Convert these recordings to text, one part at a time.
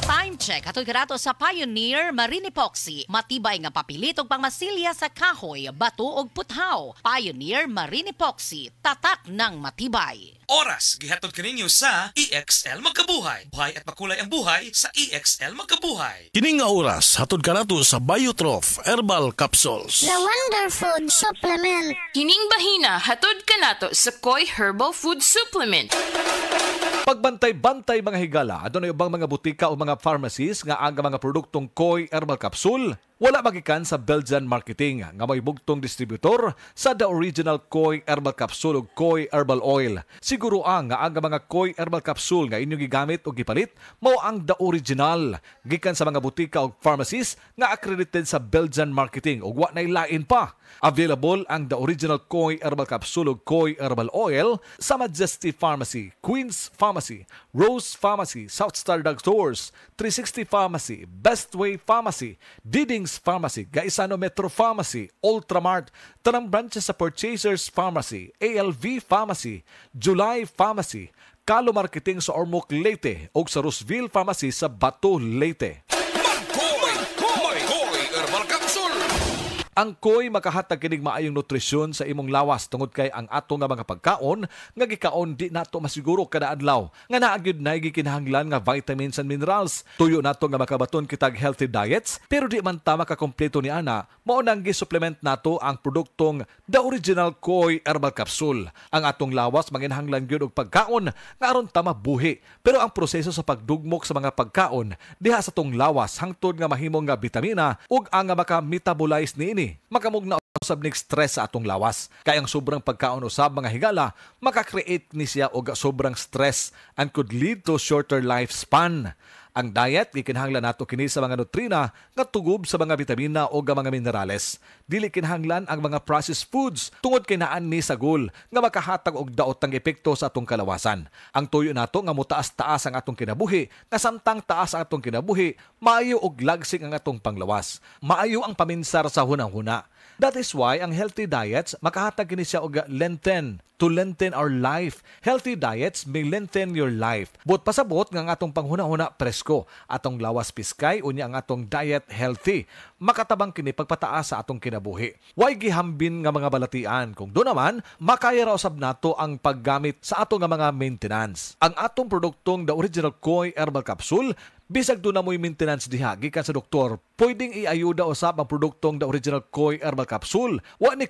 Time check. Ato'y karato sa Pioneer Marine Epoxy. Matibay nga papilit og pangmasilya sa kahoy, bato ug puthaw. Pioneer Marine Epoxy. Tatak ng matibay. Oras, gihatod kaninyo sa EXL Magkabuhay. Buhay at makulay ang buhay sa EXL Magkabuhay. Kini nga oras, hatod kanato sa Biotrof Herbal Capsules. The Wonder Food Supplement. Kining bahina, hatod kanato sa Koi Herbal Food Supplement. Pagbantay-bantay mga higala, adunay ubang mga butika o mga pharmacies nga aga mga produktong Koi Herbal Capsule. Wala magikan sa Belgian Marketing nga may bugtong distributor sa The Original Koi Herbal Capsule ug Koi Herbal Oil. Siguro ang nga aga mga Koi Herbal Capsule nga inyong gigamit o gipalit mao ang The Original gikan sa mga butika o pharmacies nga accredited sa Belgian Marketing ug wa nay lain pa. Available ang The Original Koi Herbal Capsule ug Koi Herbal Oil sa Majesty Pharmacy, Queen's Pharmacy, Rose Pharmacy, South Star Drugstores, 360 Pharmacy, Bestway Pharmacy, Diding's Pharmacy, Gaisano Metro Pharmacy, Ultramart, tanang branches sa Purchasers Pharmacy, ALV Pharmacy, July Pharmacy, Kalo Marketing sa Ormoc Leyte ug sa Roseville Pharmacy sa Bato Leyte. Ang Koi makahatag kining maayong nutrisyon sa imong lawas tungod kay ang ato nga mga pagkaon nga gikaon di nato masiguro kada adlaw nga naa gyud nay gikinahanglan nga vitamins and minerals. Tuyo nato nga makabaton kitag healthy diets pero di man ta makakompleto ni ana mao nang gi-supplement nato ang produktong The Original Koi Herbal Capsule. Ang atong lawas manginahanglan gyud og pagkaon nga aron ta mabuhi pero ang proseso sa pagdugmok sa mga pagkaon diha sa tong lawas hangtod nga mahimong nga bitamina ug ang nga maka-metabolize niini makamug na usab nig stress sa atong lawas. Kay ang sobrang pagkaon usab mga higala maka-create ni siya og sobrang stress and could lead to shorter lifespan. Ang diet gikinahanglan nato kini sa mga nutrina nga tugob sa mga bitamina o mga minerales. Dili kinahanglan ang mga processed foods tungod kay naan ni sagol nga makahatag og daotang epekto sa atong kalawasan. Ang tuyo nato nga motaas-taas ang atong kinabuhi, nga samtang taas ang atong kinabuhi, maayo og lagsig ang atong panglawas. Maayo ang paminsar sa hunang-huna. That is why ang healthy diets makahatag kini siya og to lengthen our life. Healthy diets may lengthen your life. But pasabot nga ang atong panghuna-huna presko, atong lawas piskay unya ang atong diet healthy. Makatabang kini pagpataas sa atong kinabuhi. Way gihambin nga mga balatian kung do naman makaya ra usab nato ang paggamit sa atong nga mga maintenance. Ang atong produktong The Original Koi Herbal Capsule bisag doon na mo'y maintenance diha, gikan sa doktor, pwedeng iayuda usab ang produktong The Original Koi Herbal Capsule. Wala ni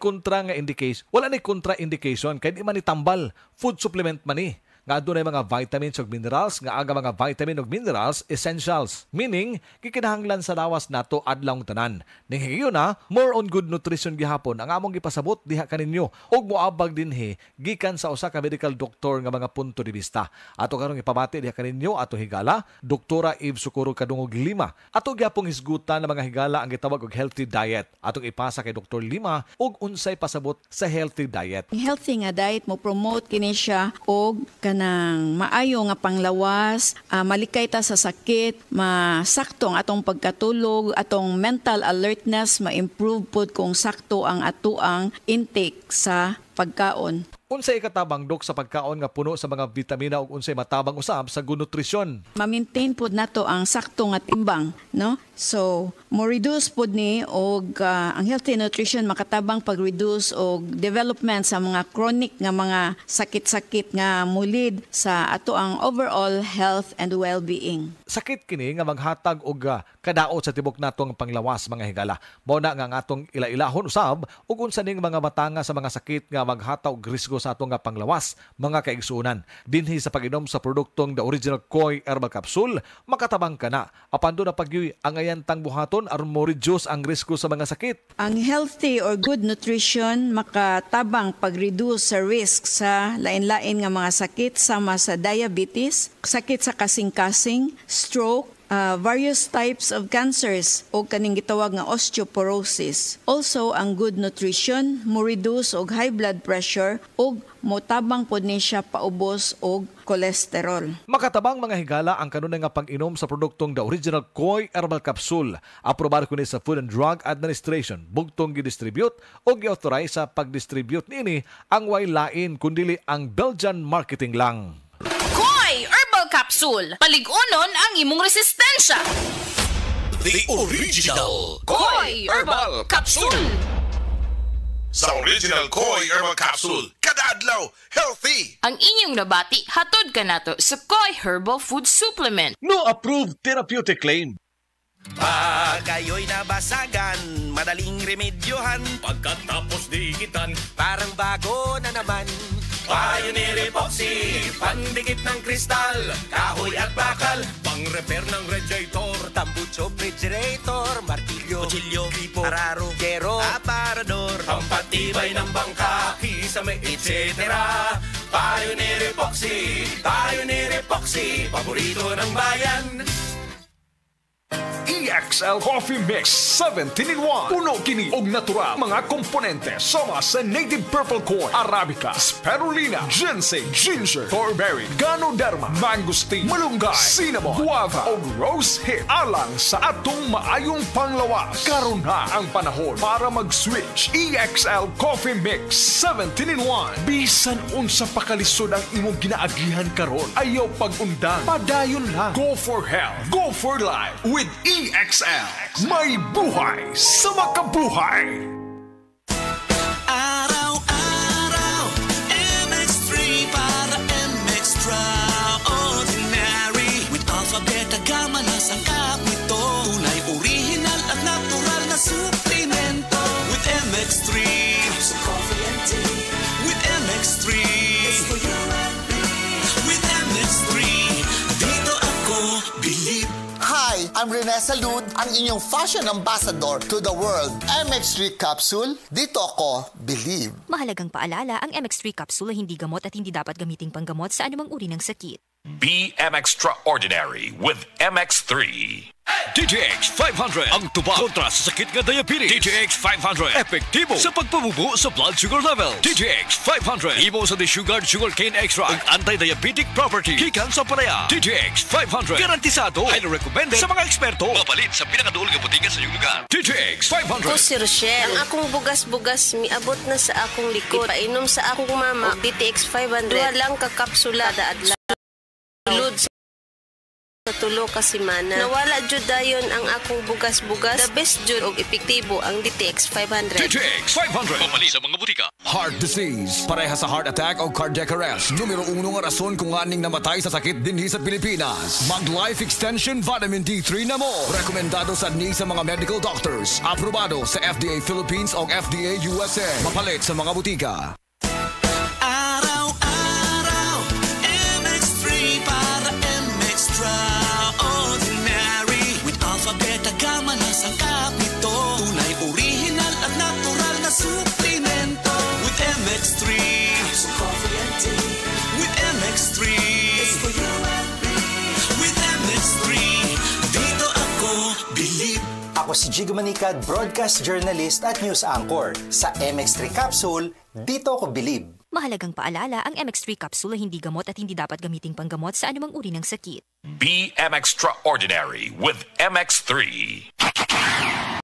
kontra-indication kay di man itambal. Food supplement man ni. Nga doon ay mga vitamins ug minerals, nga aga mga vitamin ug minerals essentials. Meaning, gikinahanglan sa lawas nato adlawng tanan. Ning higayon na, more on good nutrition gihapon ang among gipasabot diha kaninyo. Ug moabag dinhi gikan sa usa ka medical doctor nga mga punto de vista. Ato karong ipabati diha kaninyo ato higala, Doktora Eve Socorro Kadungog Lima. Ato gyapong hisgutan ng mga higala ang gitawag og healthy diet. Atong ipasa kay Dr. Lima og unsay pasabot sa healthy diet. Healthy nga diet mo promote kini siya og kanang maayo nga panglawas, malikay ta sa sakit, masakto ang atong pagkatulog, atong mental alertness ma-improve pod kung sakto ang atuang intake sa pagkaon. Unsay katabang dok sa pagkaon nga puno sa mga vitamina ug unsay matabang usab sa good nutrition? Ma-maintain pod nato ang sakto nga timbang, no? So, mo reduce pod ni og ang healthy nutrition makatabang pag-reduce og development sa mga chronic nga mga sakit-sakit nga mulid sa ato ang overall health and well-being. Sakit kini nga maghatag og kadaot sa tibok natong panglawas mga higala. Mao na nga atong ila-ilahon usab ug unsa ning mga matanga sa mga sakit nga maghatag og risgo sa atong panglawas, mga kaigsunan. Dinhi sa pag-inom sa produktong The Original Koi Herbal Capsule, makatabang ka na. Apan do na pagyoy ang ayantang buhaton aron mo reduce ang risgo sa mga sakit. Ang healthy or good nutrition makatabang pag-reduce sa risk sa lain-lain nga mga sakit sama sa diabetes, sakit sa kasing-kasing, stroke, various types of cancers o kaning gitawag nga osteoporosis. Also, ang good nutrition mo reduce og high blood pressure og motabang pod ni siya paubos og kolesterol. Makatabang mga higala ang kanunay nga pag-inom sa produktong The Original Koi Herbal Capsule. Aprobar ko ni sa Food and Drug Administration. Bugtong gi-distribute o gi-authorize sa pag-distribute nini ang way lain kundili ang Belgian Marketing lang. Koi Herbal Capsule Capsule. Paligunon ang imong resistensya. The original Koi Herbal Capsule. Sa original Koi Herbal Capsule, kada adlaw, healthy! Ang inyong nabati, hatod ka nato sa Koi Herbal Food Supplement. No approved therapeutic claim. Pag kayo'y nabasagan, madaling remedyohan. Pagkatapos diikitan, Parang bago na naman. Pioneer Epoxy, pandikit ng kristal, kahoy at bakal, pang-repair ng radiator, Tambucho, refrigerator, martilyo, kutsilyo, gripo, araro, gero, aparador. pampatibay ng bangka, kisame, etc. Pioneer Epoxy, paborito ng bayan. EXL Coffee Mix 17-in-1. Puno kini og natural mga komponente sama sa native purple corn, arabica, spirulina, ginseng, ginger, thornberry, ganoderma, mangosteen, malunggay, cinnamon, guava ug rose hip alang sa atong maayong panglawas. Karon na ang panahon para mag-switch. EXL Coffee Mix 17-in-1. Bisan unsa pa kalisod ang imong ginaagihan karon, ayaw pag-undang, padayon lang. Go for health, go for life with EXL. May buhay sa makabuhay. Araw-araw, MX3 para MX-Traordinary. With alpha, beta, gamma na sangkap nito. Tunay, original at natural na suplemento. With MX3, so coffee and tea. With MX3, it's for you and me. With MX3, dito ako believe. Hi, I'm Rene Salud, ang inyong fashion ambassador to the world. MX3 Capsule, dito ako believe. Mahalagang paalala, ang MX3 capsule ay hindi gamot at hindi dapat gamiting panggamot sa anumang uri ng sakit. Be extraordinary with MX3. DTX 500 ang tubag kontra sa sakit nga diabetes. DTX 500 epektibo sa pagpabubo sa blood sugar level. DTX 500 imo sa desugared sugarcane extract ug anti-diabetic property gikan sa palaya. DTX 500 garantisado, highly recommended sa mga eksperto. Mapalit sa pinakaduol nga botiga sa iyong lugar. DTX 500. Ako si Rochelle. Ang akong bugas-bugas miabot na sa akong likod. Painom sa akong mama DTX 500. Duha lang ka kapsula daadlaw. Tulod sa tulo ka semana. Nawala jud dayon ang akong bugas-bugas. The best jud og epektibo ang DTX 500. DTX 500 mapalit sa mga botika. Heart disease, pareha sa heart attack o cardiac arrest. Numero 1 nga rason kung aning namatay sa sakit dinhi sa Pilipinas. Mag Life Extension Vitamin D3 na mo. Rekomendado sa ni sa mga medical doctors. Aprobado sa FDA Philippines o FDA USA. Mapalit sa mga butika. Araw-araw, MX3 para MX-Traordinary. With alpha, beta, gamma na sangkap nito. Tunay, original at natural na suplemento. With MX3, so coffee and tea. With MX3, it's for you and me. With MX3, dito ako believe. Ako si Jigo Manicad, broadcast journalist at news anchor. Sa MX3 Capsule, dito ako believe. Mahalagang paalala, ang MX3 capsule ay hindi gamot at hindi dapat gamiting panggamot sa anumang uri ng sakit. Be extraordinary with MX3.